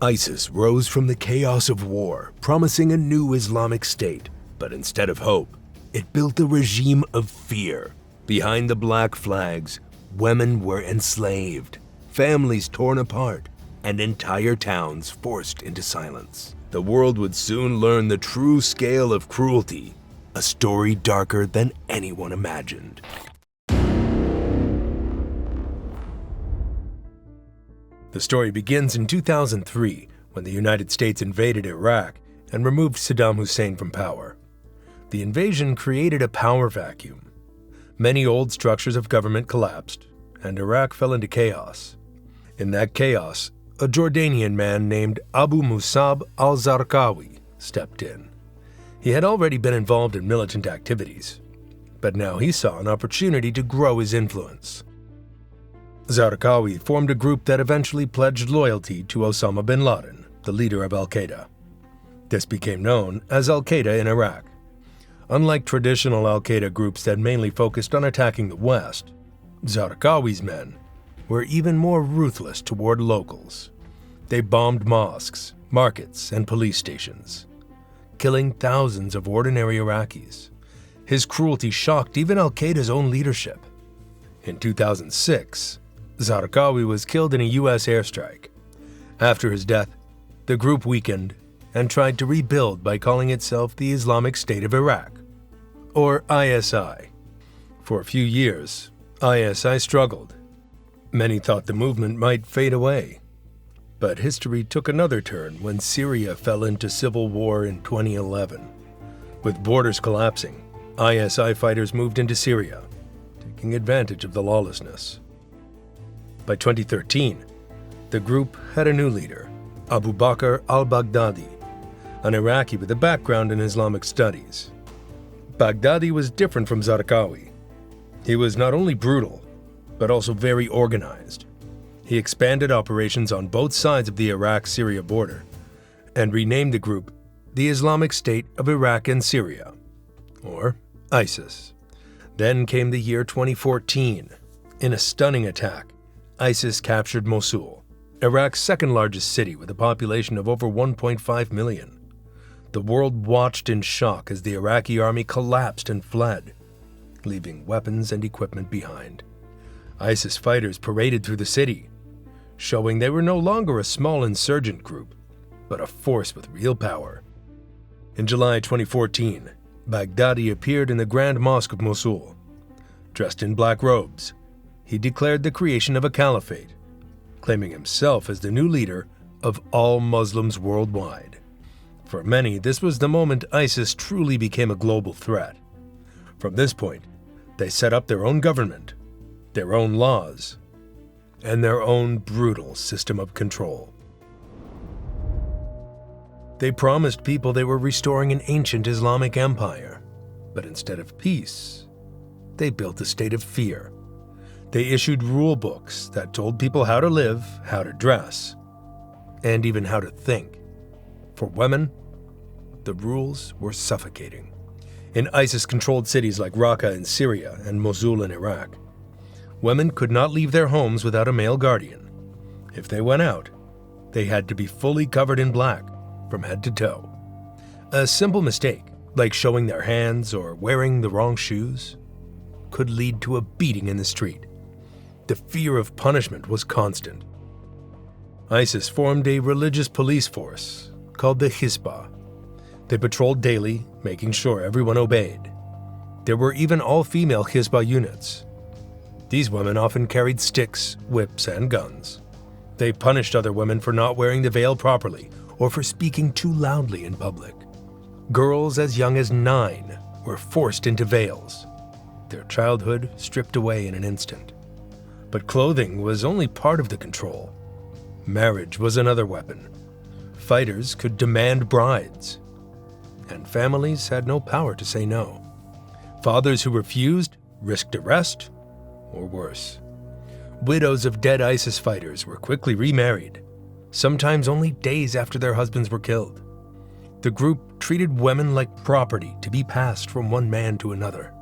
ISIS rose from the chaos of war, promising a new Islamic state. But instead of hope, it built a regime of fear. Behind the black flags, women were enslaved, families torn apart, and entire towns forced into silence. The world would soon learn the true scale of cruelty, a story darker than anyone imagined. The story begins in 2003, when the United States invaded Iraq and removed Saddam Hussein from power. The invasion created a power vacuum. Many old structures of government collapsed, and Iraq fell into chaos. In that chaos, a Jordanian man named Abu Musab al-Zarqawi stepped in. He had already been involved in militant activities, but now he saw an opportunity to grow his influence. Zarqawi formed a group that eventually pledged loyalty to Osama bin Laden, the leader of al-Qaeda. This became known as al-Qaeda in Iraq. Unlike traditional al-Qaeda groups that mainly focused on attacking the West, Zarqawi's men were even more ruthless toward locals. They bombed mosques, markets, and police stations, killing thousands of ordinary Iraqis. His cruelty shocked even al-Qaeda's own leadership. In 2006, Zarqawi was killed in a U.S. airstrike. After his death, the group weakened and tried to rebuild by calling itself the Islamic State of Iraq, or ISI. For a few years, ISI struggled. Many thought the movement might fade away. But history took another turn when Syria fell into civil war in 2011. With borders collapsing, ISI fighters moved into Syria, taking advantage of the lawlessness. By 2013, the group had a new leader, Abu Bakr al-Baghdadi, an Iraqi with a background in Islamic studies. Baghdadi was different from Zarqawi. He was not only brutal, but also very organized. He expanded operations on both sides of the Iraq-Syria border and renamed the group the Islamic State of Iraq and Syria, or ISIS. Then came the year 2014. In a stunning attack, ISIS captured Mosul, Iraq's second-largest city with a population of over 1.5 million. The world watched in shock as the Iraqi army collapsed and fled, leaving weapons and equipment behind. ISIS fighters paraded through the city, showing they were no longer a small insurgent group, but a force with real power. In July 2014, Baghdadi appeared in the Grand Mosque of Mosul. Dressed in black robes, he declared the creation of a caliphate, claiming himself as the new leader of all Muslims worldwide. For many, this was the moment ISIS truly became a global threat. From this point, they set up their own government, their own laws, and their own brutal system of control. They promised people they were restoring an ancient Islamic empire, but instead of peace, they built a state of fear. They issued rule books that told people how to live, how to dress, and even how to think. For women, the rules were suffocating. In ISIS-controlled cities like Raqqa in Syria and Mosul in Iraq, women could not leave their homes without a male guardian. If they went out, they had to be fully covered in black, from head to toe. A simple mistake, like showing their hands or wearing the wrong shoes, could lead to a beating in the street. The fear of punishment was constant. ISIS formed a religious police force called the Hisbah. They patrolled daily, making sure everyone obeyed. There were even all-female Hisbah units. These women often carried sticks, whips, and guns. They punished other women for not wearing the veil properly or for speaking too loudly in public. Girls as young as 9 were forced into veils, their childhood stripped away in an instant. But clothing was only part of the control. Marriage was another weapon. Fighters could demand brides, and families had no power to say no. Fathers who refused risked arrest or worse. Widows of dead ISIS fighters were quickly remarried, sometimes only days after their husbands were killed. The group treated women like property to be passed from one man to another.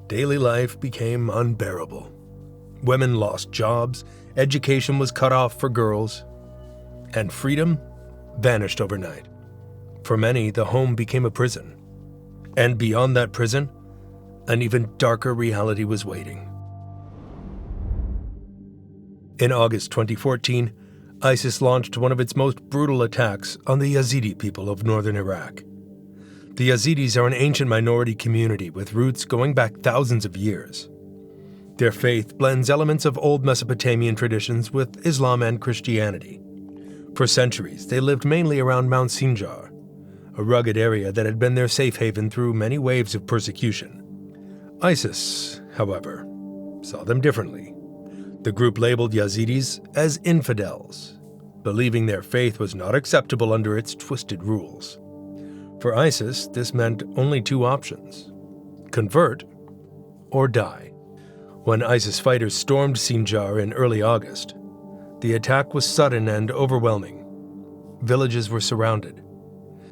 Daily life became unbearable. Women lost jobs, education was cut off for girls, and freedom vanished overnight. For many, the home became a prison. And beyond that prison, an even darker reality was waiting. In August 2014, ISIS launched one of its most brutal attacks on the Yazidi people of northern Iraq. The Yazidis are an ancient minority community with roots going back thousands of years. Their faith blends elements of old Mesopotamian traditions with Islam and Christianity. For centuries, they lived mainly around Mount Sinjar, a rugged area that had been their safe haven through many waves of persecution. ISIS, however, saw them differently. The group labeled Yazidis as infidels, believing their faith was not acceptable under its twisted rules. For ISIS, this meant only two options: convert or die. When ISIS fighters stormed Sinjar in early August, the attack was sudden and overwhelming. Villages were surrounded.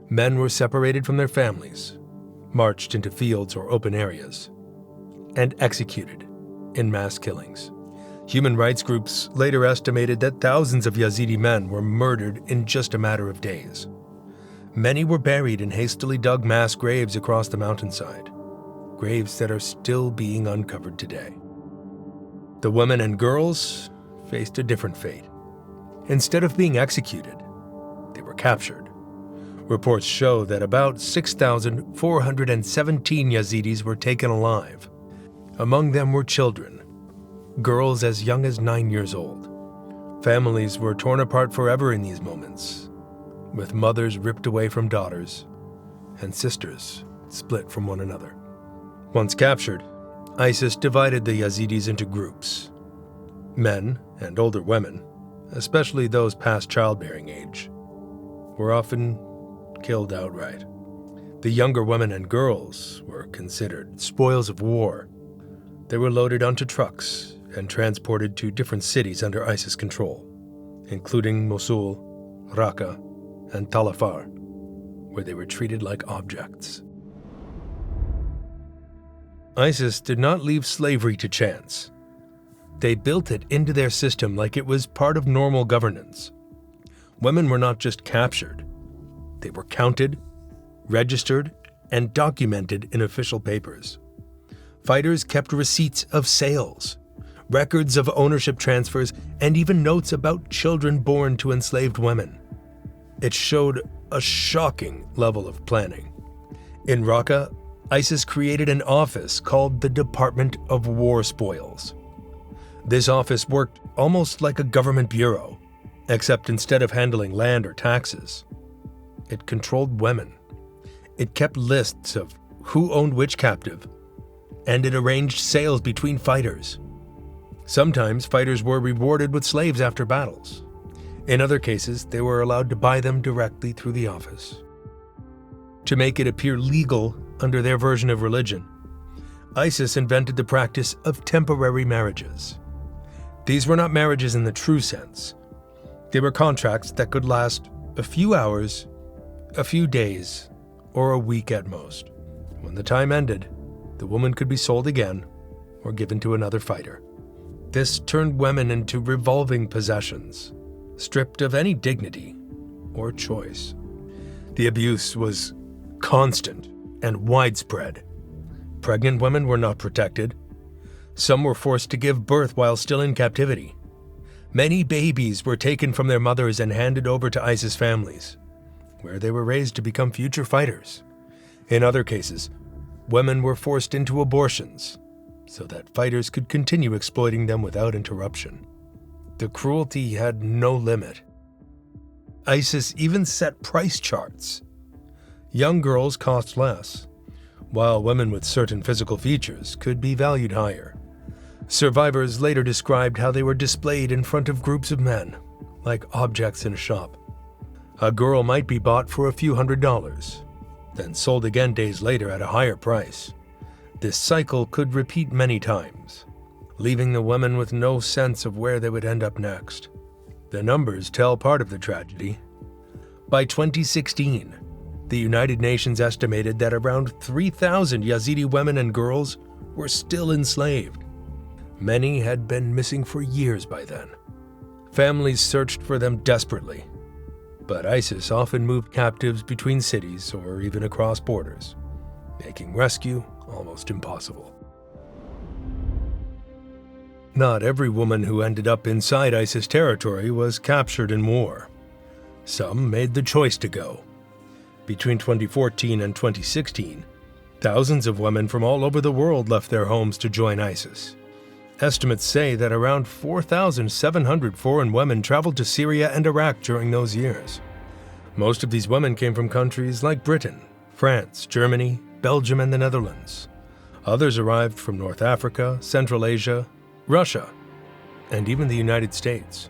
Men were separated from their families, marched into fields or open areas, and executed in mass killings. Human rights groups later estimated that thousands of Yazidi men were murdered in just a matter of days. Many were buried in hastily dug mass graves across the mountainside, graves that are still being uncovered today. The women and girls faced a different fate. Instead of being executed, they were captured. Reports show that about 6,417 Yazidis were taken alive. Among them were children, girls as young as 9 years old. Families were torn apart forever in these moments, with mothers ripped away from daughters and sisters split from one another. Once captured, ISIS divided the Yazidis into groups. Men and older women, especially those past childbearing age, were often killed outright. The younger women and girls were considered spoils of war. They were loaded onto trucks and transported to different cities under ISIS control, including Mosul, Raqqa, and Tal Afar, where they were treated like objects. ISIS did not leave slavery to chance. They built it into their system like it was part of normal governance. Women were not just captured. They were counted, registered, and documented in official papers. Fighters kept receipts of sales, records of ownership transfers, and even notes about children born to enslaved women. It showed a shocking level of planning. In Raqqa, ISIS created an office called the Department of War Spoils. This office worked almost like a government bureau, except instead of handling land or taxes, it controlled women. It kept lists of who owned which captive, and it arranged sales between fighters. Sometimes fighters were rewarded with slaves after battles. In other cases, they were allowed to buy them directly through the office. To make it appear legal under their version of religion, ISIS invented the practice of temporary marriages. These were not marriages in the true sense. They were contracts that could last a few hours, a few days, or a week at most. When the time ended, the woman could be sold again or given to another fighter. This turned women into revolving possessions, stripped of any dignity or choice. The abuse was constant and widespread. Pregnant women were not protected. Some were forced to give birth while still in captivity. Many babies were taken from their mothers and handed over to ISIS families, where they were raised to become future fighters. In other cases, women were forced into abortions so that fighters could continue exploiting them without interruption. The cruelty had no limit. ISIS even set price charts. Young girls cost less, while women with certain physical features could be valued higher. Survivors later described how they were displayed in front of groups of men, like objects in a shop. A girl might be bought for a few $100s, then sold again days later at a higher price. This cycle could repeat many times, leaving the women with no sense of where they would end up next. The numbers tell part of the tragedy. By 2016, the United Nations estimated that around 3,000 Yazidi women and girls were still enslaved. Many had been missing for years by then. Families searched for them desperately, But ISIS often moved captives between cities or even across borders, making rescue almost impossible. Not every woman who ended up inside ISIS territory was captured in war. Some made the choice to go. Between 2014 and 2016, thousands of women from all over the world left their homes to join ISIS. Estimates say that around 4,700 foreign women traveled to Syria and Iraq during those years. Most of these women came from countries like Britain, France, Germany, Belgium, and the Netherlands. Others arrived from North Africa, Central Asia, Russia, and even the United States.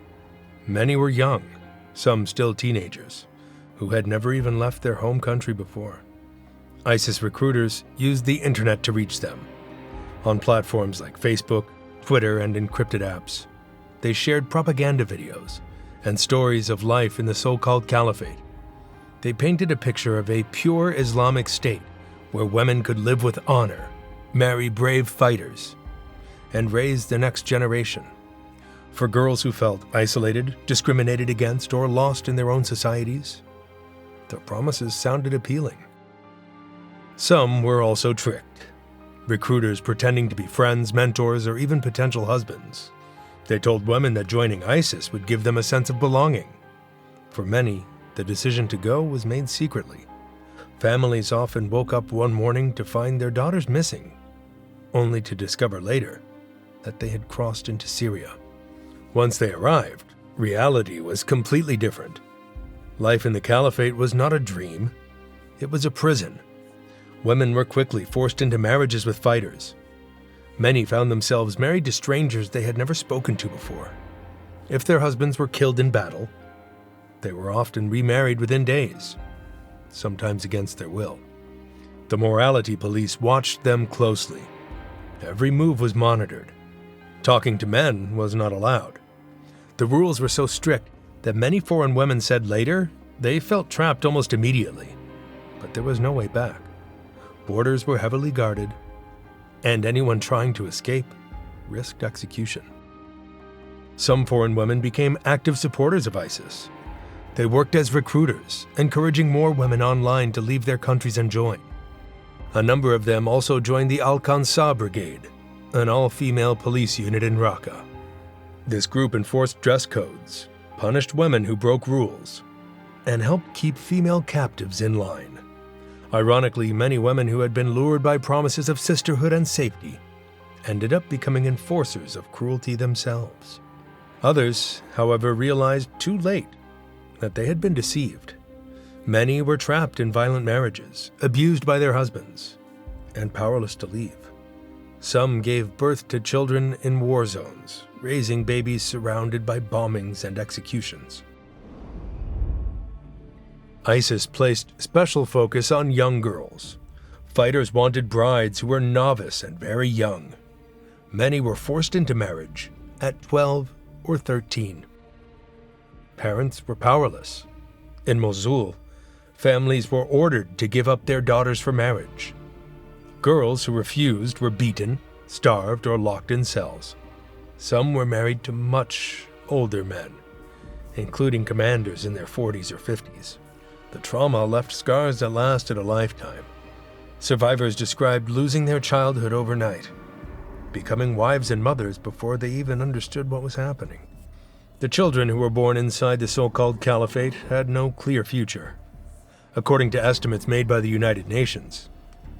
Many were young, some still teenagers, who had never even left their home country before. ISIS recruiters used the internet to reach them. On platforms like Facebook, Twitter, and encrypted apps, they shared propaganda videos and stories of life in the so-called caliphate. They painted a picture of a pure Islamic state where women could live with honor, marry brave fighters, and raise the next generation. For girls who felt isolated, discriminated against, or lost in their own societies, the promises sounded appealing. Some were also tricked. Recruiters pretending to be friends, mentors, or even potential husbands. They told women that joining ISIS would give them a sense of belonging. For many, the decision to go was made secretly. Families often woke up one morning to find their daughters missing, only to discover later that they had crossed into Syria. Once they arrived, reality was completely different. Life in the caliphate was not a dream, it was a prison. Women were quickly forced into marriages with fighters. Many found themselves married to strangers they had never spoken to before. If their husbands were killed in battle, they were often remarried within days, sometimes against their will. The morality police watched them closely. Every move was monitored. Talking to men was not allowed. The rules were so strict that many foreign women said later they felt trapped almost immediately, but there was no way back. Borders were heavily guarded, and anyone trying to escape risked execution. Some foreign women became active supporters of ISIS. They worked as recruiters, encouraging more women online to leave their countries and join. A number of them also joined the Al-Qansah Brigade, an all-female police unit in Raqqa. This group enforced dress codes, punished women who broke rules, and helped keep female captives in line. Ironically, many women who had been lured by promises of sisterhood and safety ended up becoming enforcers of cruelty themselves. Others, however, realized too late that they had been deceived. Many were trapped in violent marriages, abused by their husbands, and powerless to leave. Some gave birth to children in war zones, raising babies surrounded by bombings and executions. ISIS placed special focus on young girls. Fighters wanted brides who were novice and very young. Many were forced into marriage at 12 or 13. Parents were powerless. In Mosul, families were ordered to give up their daughters for marriage. Girls who refused were beaten, starved, or locked in cells. Some were married to much older men, including commanders in their 40s or 50s. The trauma left scars that lasted a lifetime. Survivors described losing their childhood overnight, becoming wives and mothers before they even understood what was happening. The children who were born inside the so-called caliphate had no clear future. According to estimates made by the United Nations,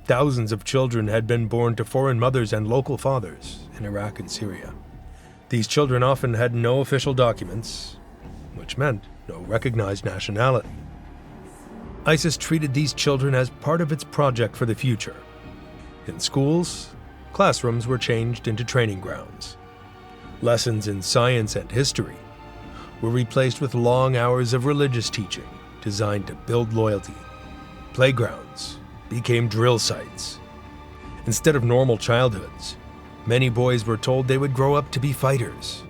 thousands of children had been born to foreign mothers and local fathers in Iraq and Syria. These children often had no official documents, which meant no recognized nationality. ISIS treated these children as part of its project for the future. In schools, classrooms were changed into training grounds. Lessons in science and history were replaced with long hours of religious teaching designed to build loyalty. Playgrounds became drill sites. Instead of normal childhoods, many boys were told they would grow up to be fighters,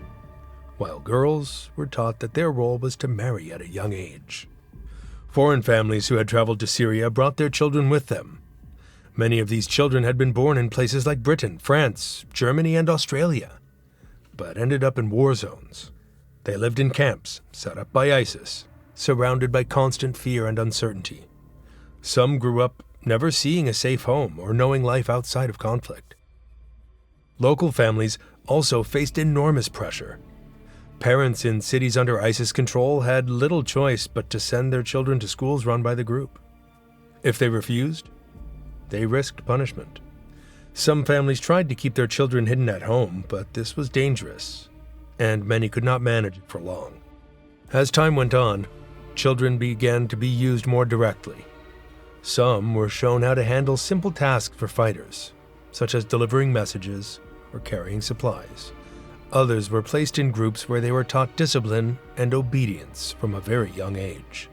while girls were taught that their role was to marry at a young age. Foreign families who had traveled to Syria brought their children with them. Many of these children had been born in places like Britain, France, Germany, and Australia, but ended up in war zones. They lived in camps set up by ISIS surrounded by constant fear and uncertainty. Some grew up never seeing a safe home or knowing life outside of conflict. Local families also faced enormous pressure. Parents in cities under ISIS control had little choice but to send their children to schools run by the group. If they refused, they risked punishment. Some families tried to keep their children hidden at home, but this was dangerous, and many could not manage it for long. As time went on, children began to be used more directly. Some were shown how to handle simple tasks for fighters, such as delivering messages or carrying supplies. Others were placed in groups where they were taught discipline and obedience from a very young age.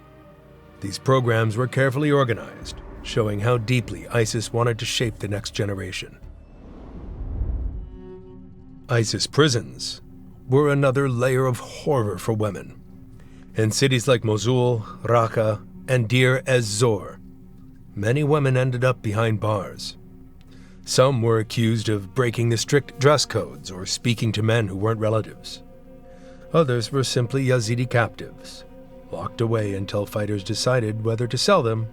These programs were carefully organized, showing how deeply ISIS wanted to shape the next generation. ISIS prisons were another layer of horror for women. In cities like Mosul, Raqqa, and Deir ez-Zor, many women ended up behind bars. Some were accused of breaking the strict dress codes or speaking to men who weren't relatives. Others were simply Yazidi captives, locked away until fighters decided whether to sell them,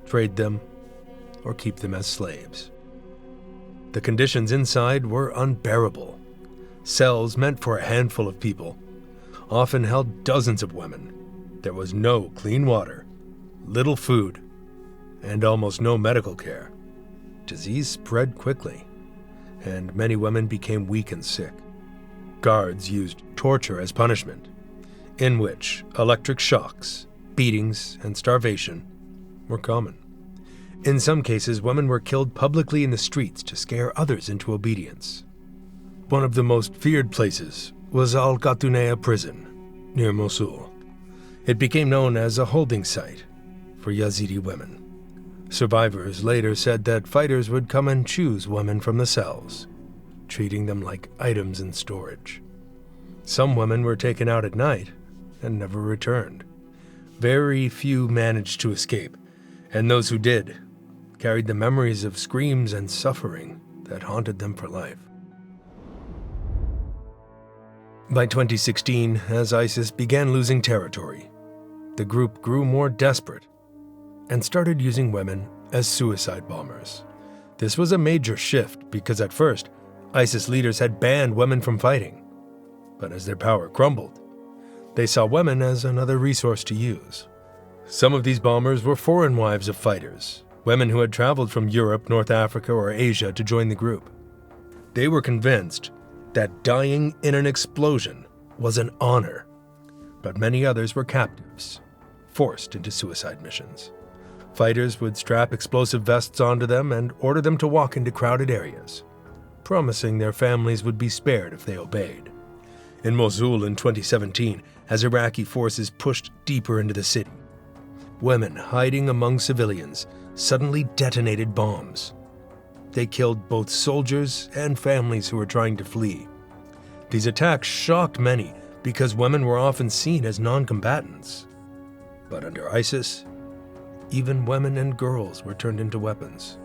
trade them, or keep them as slaves. The conditions inside were unbearable. Cells meant for a handful of people often held dozens of women. There was no clean water, little food, and almost no medical care. Disease spread quickly, and many women became weak and sick. Guards used torture as punishment, in which electric shocks, beatings, and starvation were common. In some cases, women were killed publicly in the streets to scare others into obedience. One of the most feared places was Al-Qatuniya prison, near Mosul. It became known as a holding site for Yazidi women. Survivors later said that fighters would come and choose women from the cells, treating them like items in storage. Some women were taken out at night and never returned. Very few managed to escape, and those who did carried the memories of screams and suffering that haunted them for life. By 2016, as ISIS began losing territory, the group grew more desperate and started using women as suicide bombers. This was a major shift because at first, ISIS leaders had banned women from fighting. But as their power crumbled, they saw women as another resource to use. Some of these bombers were foreign wives of fighters, women who had traveled from Europe, North Africa, or Asia to join the group. They were convinced that dying in an explosion was an honor, but many others were captives, forced into suicide missions. Fighters would strap explosive vests onto them and order them to walk into crowded areas, promising their families would be spared if they obeyed. In Mosul in 2017, as Iraqi forces pushed deeper into the city, women hiding among civilians suddenly detonated bombs. They killed both soldiers and families who were trying to flee. These attacks shocked many because women were often seen as non-combatants. But under ISIS, even women and girls were turned into weapons.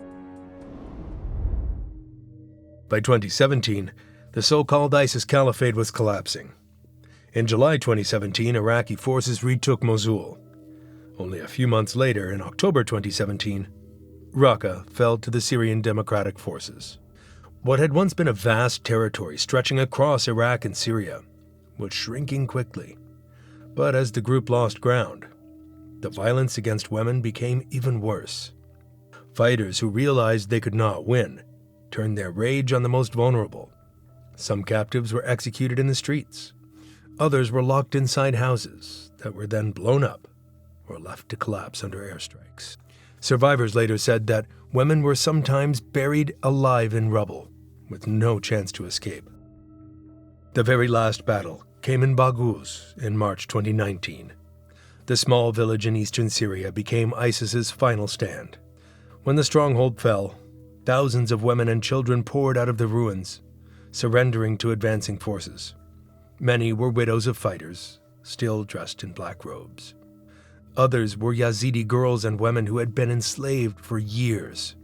By 2017, the so-called ISIS Caliphate was collapsing. In July 2017, Iraqi forces retook Mosul. Only a few months later, in October 2017, Raqqa fell to the Syrian Democratic Forces. What had once been a vast territory stretching across Iraq and Syria was shrinking quickly. But as the group lost ground, the violence against women became even worse. Fighters who realized they could not win turned their rage on the most vulnerable. Some captives were executed in the streets. Others were locked inside houses that were then blown up or left to collapse under airstrikes. Survivors later said that women were sometimes buried alive in rubble, with no chance to escape. The very last battle came in Baghouz in March 2019. The small village in eastern Syria became ISIS's final stand. When the stronghold fell, thousands of women and children poured out of the ruins, surrendering to advancing forces. Many were widows of fighters, still dressed in black robes. Others were Yazidi girls and women who had been enslaved for years.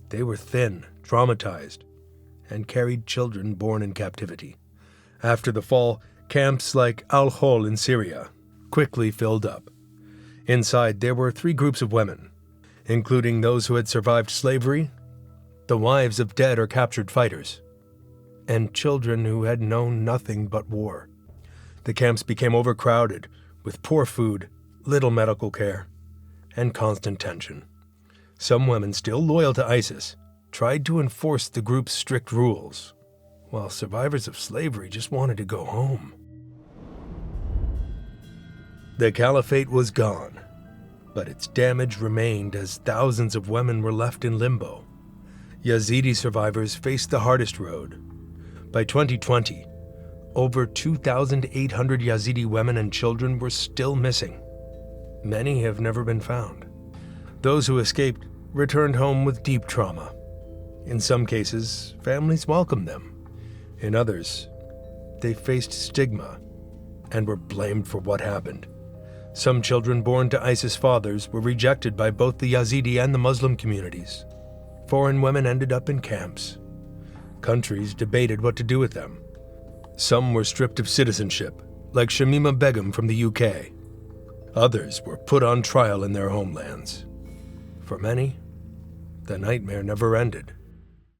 They were thin, traumatized, and carried children born in captivity. After the fall, camps like Al-Hol in Syria quickly filled up. Inside, there were 3 groups of women, including those who had survived slavery, the wives of dead or captured fighters, and children who had known nothing but war. The camps became overcrowded, with poor food, little medical care, and constant tension. Some women, still loyal to ISIS, tried to enforce the group's strict rules, while survivors of slavery just wanted to go home. The caliphate was gone, but its damage remained as thousands of women were left in limbo. Yazidi survivors faced the hardest road. By 2020, over 2,800 Yazidi women and children were still missing. Many have never been found. Those who escaped returned home with deep trauma. In some cases, families welcomed them. In others, they faced stigma and were blamed for what happened. Some children born to ISIS fathers were rejected by both the Yazidi and the Muslim communities. Foreign women ended up in camps. Countries debated what to do with them. Some were stripped of citizenship, like Shamima Begum from the UK. Others were put on trial in their homelands. For many, the nightmare never ended.